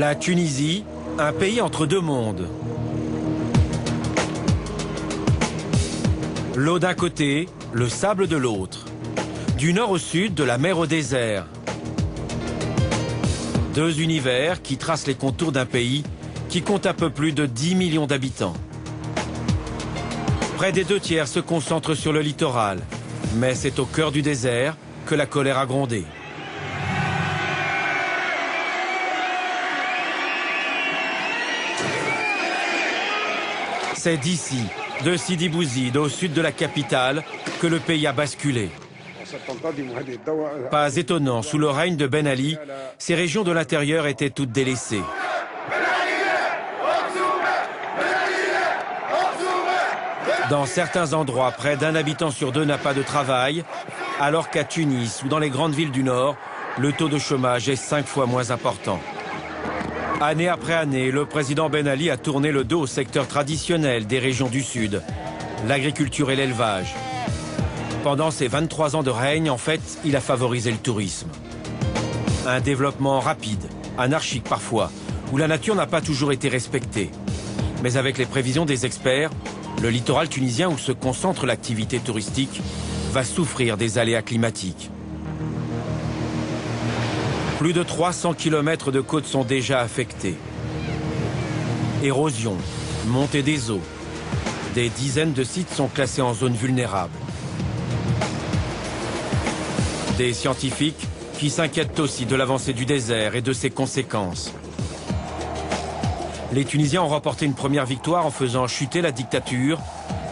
La Tunisie, un pays entre deux mondes. L'eau d'un côté, le sable de l'autre. Du nord au sud, de la mer au désert. Deux univers qui tracent les contours d'un pays qui compte un peu plus de 10 millions d'habitants. Près des 2/3 se concentrent sur le littoral, mais c'est au cœur du désert que la colère a grondé. C'est d'ici, de Sidi Bouzid, au sud de la capitale, que le pays a basculé. Pas étonnant, sous le règne de Ben Ali, ces régions de l'intérieur étaient toutes délaissées. Dans certains endroits, près d'un habitant sur deux n'a pas de travail, alors qu'à Tunis ou dans les grandes villes du Nord, le taux de chômage est 5 fois moins important. Année après année, le président Ben Ali a tourné le dos au secteur traditionnel des régions du Sud, l'agriculture et l'élevage. Pendant ses 23 ans de règne, en fait, il a favorisé le tourisme. Un développement rapide, anarchique parfois, où la nature n'a pas toujours été respectée. Mais avec les prévisions des experts, le littoral tunisien où se concentre l'activité touristique va souffrir des aléas climatiques. Plus de 300 km de côtes sont déjà affectés. Érosion, montée des eaux. Des dizaines de sites sont classés en zone vulnérable. Des scientifiques qui s'inquiètent aussi de l'avancée du désert et de ses conséquences. Les Tunisiens ont remporté une première victoire en faisant chuter la dictature,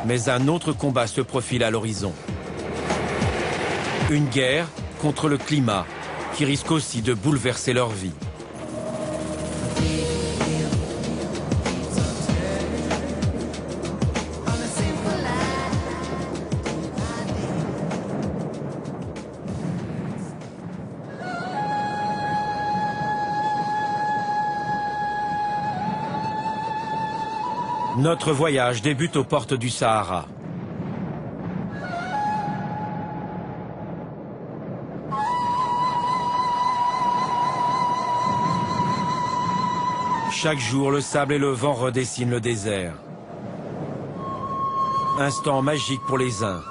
mais un autre combat se profile à l'horizon. Une guerre contre le climat, qui risque aussi de bouleverser leur vie. Notre voyage débute aux portes du Sahara. Chaque jour, le sable et le vent redessinent le désert. Instant magique pour les uns,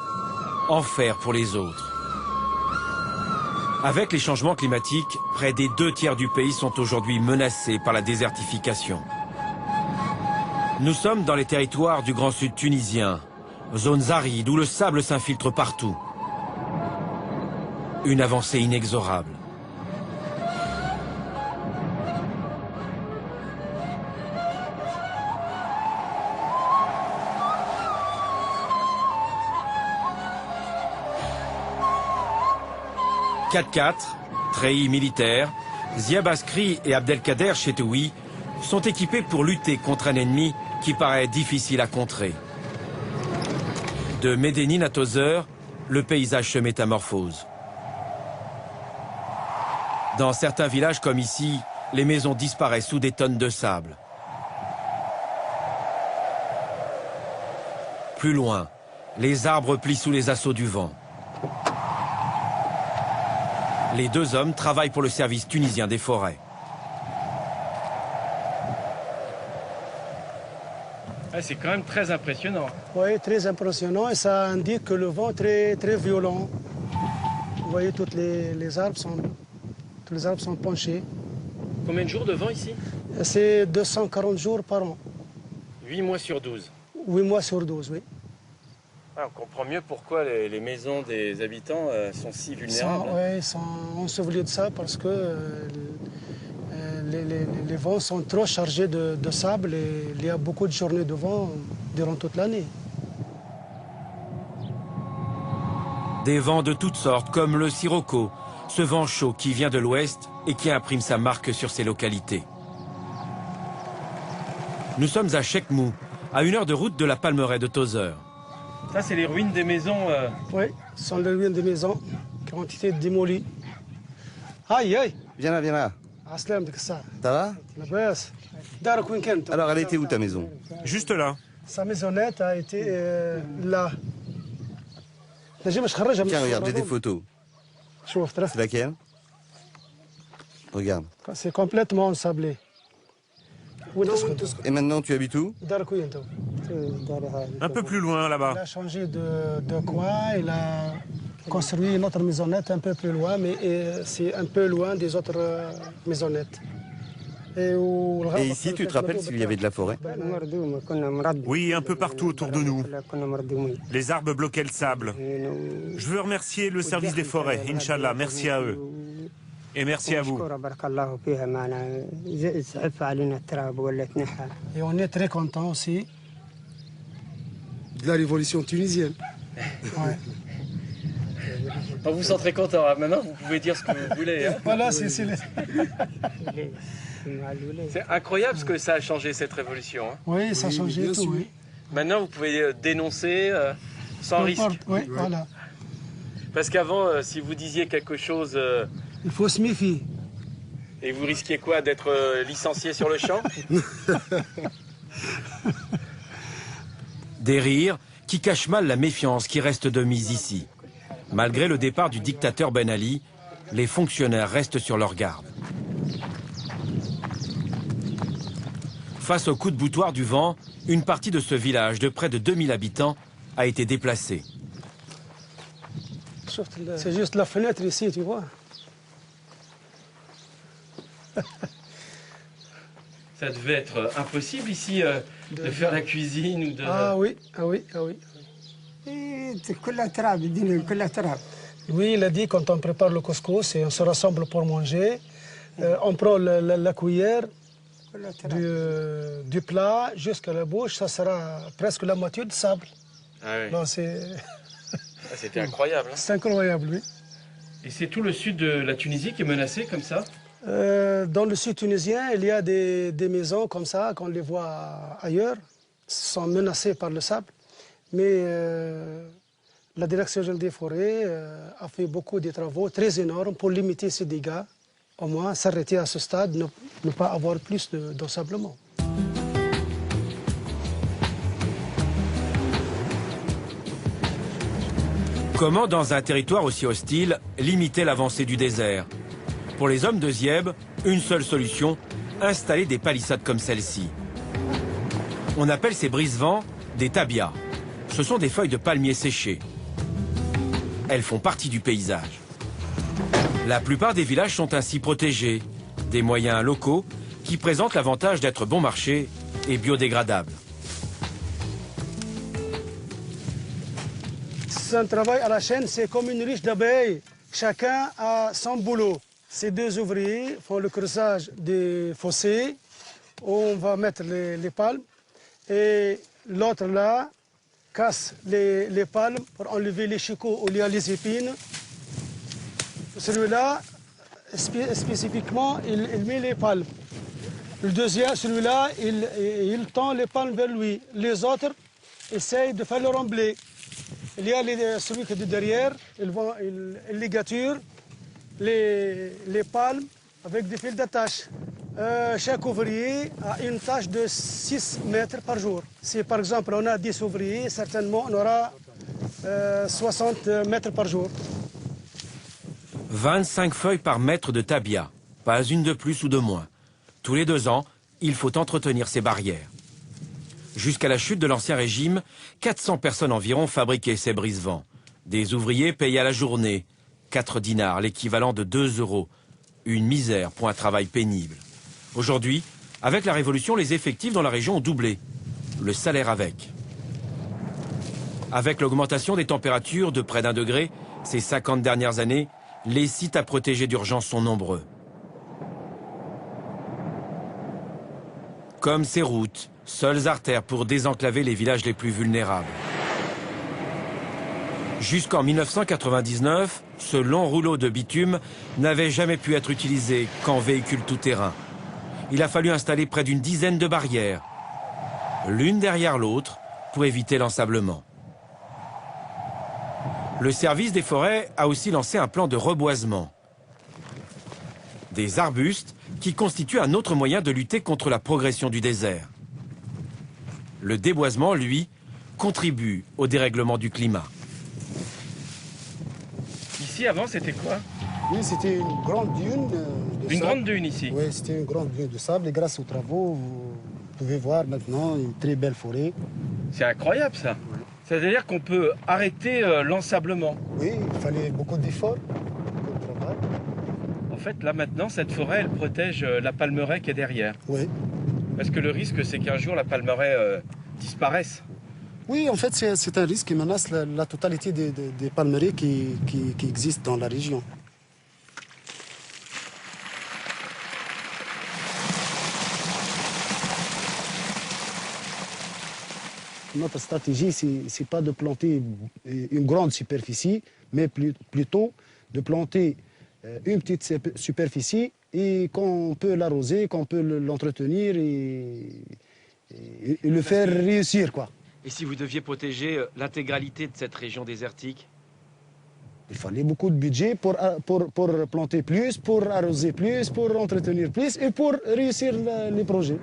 enfer pour les autres. Avec les changements climatiques, près des 2/3 du pays sont aujourd'hui menacés par la désertification. Nous sommes dans les territoires du Grand Sud tunisien, zones arides où le sable s'infiltre partout. Une avancée inexorable. « 4x4, treillis militaires, Ziad Askri et Abdelkader Chetoui sont équipés pour lutter contre un ennemi qui paraît difficile à contrer. De Médénine à Tozeur, le paysage se métamorphose. Dans certains villages comme ici, les maisons disparaissent sous des tonnes de sable. Plus loin, les arbres plient sous les assauts du vent. Les deux hommes travaillent pour le service tunisien des forêts. C'est quand même très impressionnant. Oui, très impressionnant et ça indique que le vent est très violent. Vous voyez, tous les arbres sont penchés. Combien de jours de vent ici? C'est 240 jours par an. 8 mois sur 12. 8 mois sur 12, oui. Ah, on comprend mieux pourquoi les maisons des habitants sont si vulnérables. Oui, ils sont ensevelis de ça parce que les vents sont trop chargés de sable et il y a beaucoup de journées de vent durant toute l'année. Des vents de toutes sortes, comme le sirocco, ce vent chaud qui vient de l'ouest et qui imprime sa marque sur ces localités. Nous sommes à Chekmou, à 1 heure de route de la palmeraie de Tozeur. Ça, c'est les ruines des maisons. Oui, ce sont les ruines des maisons qui ont été démolies. Aïe, aïe! Viens là, viens là. Ça va? Alors, elle était où ta maison? Juste là. Sa maisonnette a été là. Tiens, regarde, j'ai des photos. C'est laquelle? Regarde. C'est complètement ensablé. Et maintenant, tu habites où? Un peu plus loin, là-bas. Il a changé de coin, il a construit une autre maisonnette un peu plus loin, mais c'est un peu loin des autres maisonnettes. Et ici, tu te rappelles s'il y avait de la forêt? Oui, un peu partout autour de nous. Les arbres bloquaient le sable. Je veux remercier le service des forêts, Inch'Allah, merci à eux. Et merci à vous. Et on est très content aussi. De la révolution tunisienne. Ouais. On vous sent très content. Maintenant, vous pouvez dire ce que vous voulez. Hein. Voilà, C'est incroyable ce que ça a changé, cette révolution. Hein. Oui, ça a changé tout, oui. Maintenant, vous pouvez dénoncer sans risque. Oui, voilà. Parce qu'avant, si vous disiez quelque chose... Il faut se méfier. Et vous risquiez quoi? D'être licencié sur le champ? Des rires qui cachent mal la méfiance qui reste de mise ici. Malgré le départ du dictateur Ben Ali, les fonctionnaires restent sur leur garde. Face au coup de boutoir du vent, une partie de ce village de près de 2000 habitants a été déplacée. C'est juste la fenêtre ici, tu vois. Ça devait être impossible ici de faire la cuisine ou de... Ah oui. Oui, il a dit quand on prépare le couscous et on se rassemble pour manger, on prend la cuillère du plat jusqu'à la bouche, ça sera presque la moitié de sable. Ah oui. C'était incroyable. Hein. C'est incroyable, oui. Et c'est tout le sud de la Tunisie qui est menacé comme ça? Dans le sud tunisien, il y a des maisons comme ça, qu'on les voit ailleurs, sont menacées par le sable. Mais la Direction générale des forêts a fait beaucoup de travaux très énormes pour limiter ces dégâts, au moins s'arrêter à ce stade, ne pas avoir plus d'ensablement. Comment, dans un territoire aussi hostile, limiter l'avancée du désert? Pour les hommes de Zieb, une seule solution, installer des palissades comme celle-ci. On appelle ces brise-vents des tabias. Ce sont des feuilles de palmier séchées. Elles font partie du paysage. La plupart des villages sont ainsi protégés. Des moyens locaux qui présentent l'avantage d'être bon marché et biodégradables. C'est un travail à la chaîne, c'est comme une ruche d'abeilles. Chacun a son boulot. Ces deux ouvriers font le creusage des fossés où on va mettre les palmes. Et l'autre là casse les palmes pour enlever les chicots où il y a les épines. Celui-là, spécifiquement, il met les palmes. Le deuxième, celui-là, il tend les palmes vers lui. Les autres essayent de faire le remblai. Il y a celui qui est de derrière, il ligature les palmes avec des fils d'attache. Chaque ouvrier a une tâche de 6 mètres par jour. Si par exemple on a 10 ouvriers, certainement on aura 60 mètres par jour. 25 feuilles par mètre de tabia, pas une de plus ou de moins. Tous les 2 ans, il faut entretenir ces barrières. Jusqu'à la chute de l'Ancien Régime, 400 personnes environ fabriquaient ces brise-vents. Des ouvriers payés à la journée, 4 dinars, l'équivalent de 2 €. Une misère pour un travail pénible. Aujourd'hui, avec la Révolution, les effectifs dans la région ont doublé. Le salaire avec. Avec l'augmentation des températures de près d'1 degré, ces 50 dernières années, les sites à protéger d'urgence sont nombreux. Comme ces routes, seules artères pour désenclaver les villages les plus vulnérables. Jusqu'en 1999, ce long rouleau de bitume n'avait jamais pu être utilisé qu'en véhicule tout-terrain. Il a fallu installer près d'une dizaine de barrières, l'une derrière l'autre, pour éviter l'ensablement. Le service des forêts a aussi lancé un plan de reboisement. Des arbustes qui constituent un autre moyen de lutter contre la progression du désert. Le déboisement, lui, contribue au dérèglement du climat. Ici, avant, c'était quoi? Oui, c'était une grande dune de Une sable. grande dune ici? Oui, c'était une grande dune de sable. Et grâce aux travaux Vous pouvez voir maintenant une très belle forêt. C'est incroyable ça. C'est-à-dire qu'on peut arrêter l'ensablement. Oui, il fallait beaucoup d'efforts, beaucoup de travail. En fait, là maintenant, cette forêt, elle protège la palmeraie qui est derrière. Oui. Parce que le risque, c'est qu'un jour, la palmeraie disparaisse. Oui, en fait, c'est un risque qui menace la totalité des palmeraies qui existent dans la région. Notre stratégie, ce n'est pas de planter une grande superficie, mais plutôt de planter une petite superficie et qu'on peut l'arroser, qu'on peut l'entretenir et le faire réussir, quoi. Et si vous deviez protéger l'intégralité de cette région désertique? Il fallait beaucoup de budget pour planter plus, pour arroser plus, pour entretenir plus et pour réussir les projets.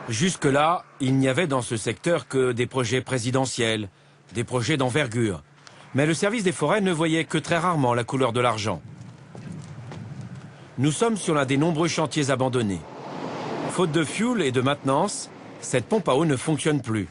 Jusque-là, il n'y avait dans ce secteur que des projets présidentiels, des projets d'envergure. Mais le service des forêts ne voyait que très rarement la couleur de l'argent. Nous sommes sur l'un des nombreux chantiers abandonnés. Faute de fioul et de maintenance, cette pompe à eau ne fonctionne plus.